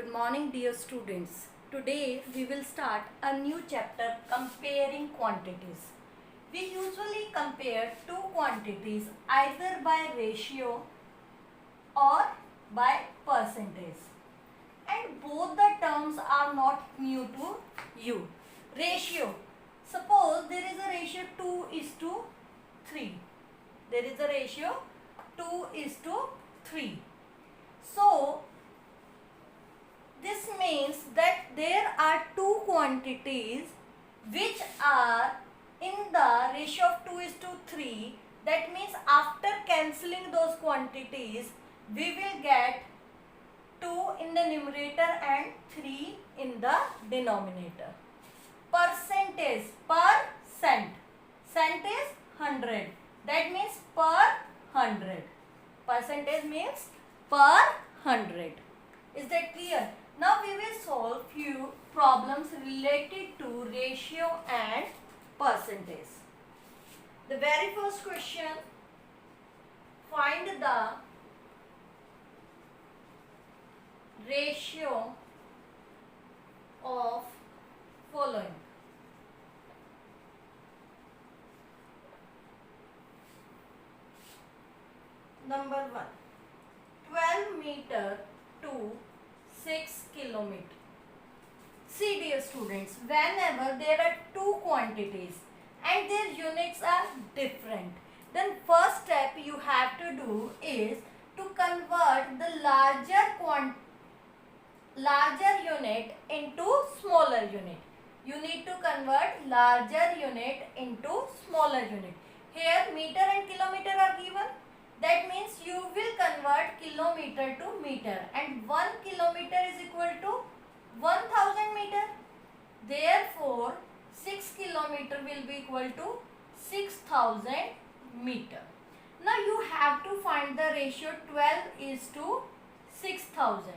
Good morning, dear students. Today we will start a new chapter, comparing quantities. We usually compare two quantities either by ratio or by percentage. And both the terms are not new to you. Ratio. Suppose there is a ratio 2 is to 3. There is a ratio 2 is to 3. So, this means that there are two quantities which are in the ratio of 2 is to 3. That means after cancelling those quantities, we will get 2 in the numerator and 3 in the denominator. Percentage, percent. Cent is 100. That means per 100. Percentage means per 100. Is that clear? Now we will solve few problems related to ratio and percentage. The very first question, find the ratio of following. Number 1, 12 meter to 6 kilometer. See dear students, whenever there are two quantities and their units are different, then first step you have to do is to convert the larger unit into smaller unit. You need to convert larger unit into smaller unit. Here meter and kilometer are given. That means you will convert kilometer to meter, and 1 kilometer is equal to 1000 meter. Therefore, 6 kilometer will be equal to 6000 meter. Now you have to find the ratio 12 is to 6000.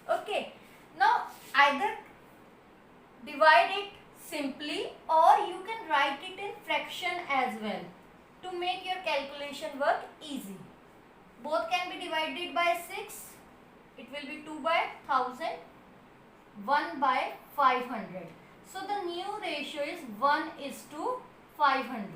Okay. Now either divide it simply or you can write it in fraction as well to make your calculation work easy. Both can be divided by 6. It will be 2 by 1000, 1 by 500. So the new ratio is 1 is to 500.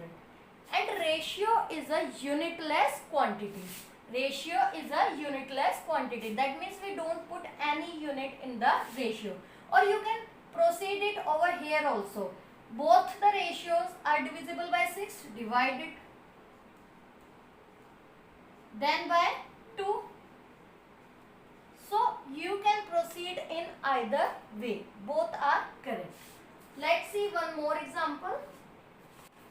And ratio is a unitless quantity. Ratio is a unitless quantity. That means we don't put any unit in the ratio. Or you can proceed it over here also. Both the ratios are divisible by 6. Divide it. Then by 2. So you can proceed in either way. Both are correct. Let's see one more example.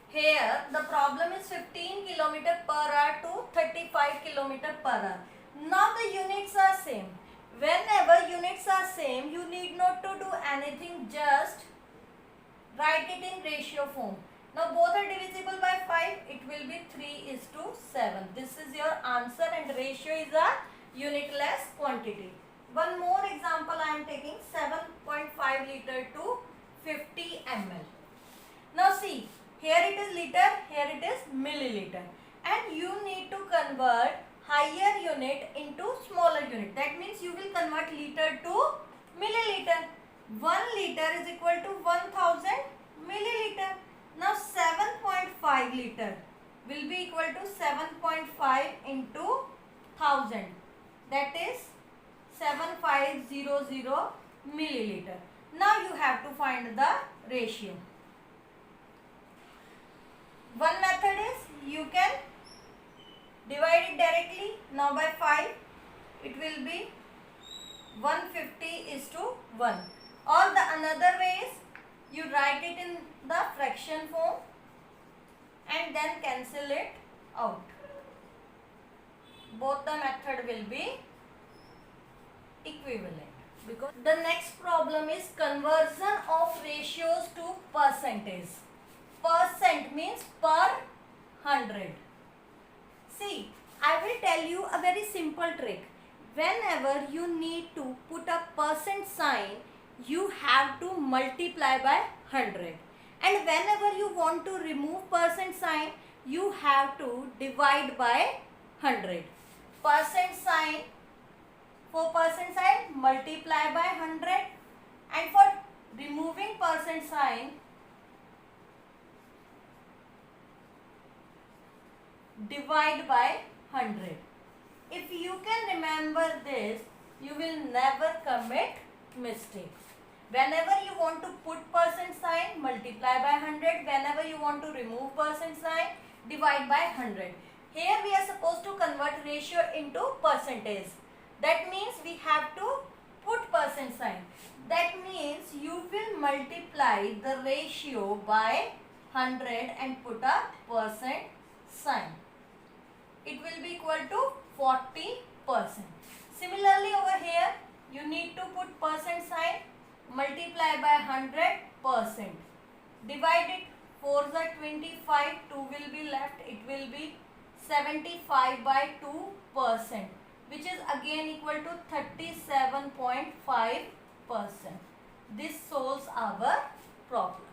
Here the problem is 15 km per hour to 35 km per hour. Now the units are same. Whenever units are same, you need not to do anything, just write it in ratio form. Now both are divisible by 5, it will be 3 is to 7. This is your answer, and ratio is a unitless quantity. One more example I am taking, 7.5 liter to 50 ml. Now see, here it is liter, here it is milliliter, and you need to convert higher unit into smaller unit. That means you will convert liter to milliliter. 1 liter is equal to 1000 milliliter. Now 7.5 liter will be equal to 7.5 into 1000. That is 7500 milliliter. Now you have to find the ratio. One method is you can divide it directly. Now by 5 it will be 150 is to 1. Or the another way is you write it in the fraction form and then cancel it out. Both the method will be equivalent. Because the next problem is conversion of ratios to percentage. Percent means per 100. See, I will tell you a very simple trick. Whenever you need to put a percent sign, you have to multiply by 100. And whenever you want to remove percent sign, you have to divide by 100. Percent sign For percent sign, multiply by 100, and for removing percent sign, divide by 100. If you can remember this, you will never commit mistakes. Whenever you want to put percent sign, multiply by 100. Whenever you want to remove percent sign, divide by 100. Here we are supposed to convert ratio into percentage. That means we have to put percent sign. That means you will multiply the ratio by 100 and put a percent sign. It will be equal to 40%. Similarly over here, you need to put percent sign, multiply by 100%. Divide it, 4 is 25, 2 will be left, it will be 75 by 2%, which is again equal to 37.5%. This solves our problem.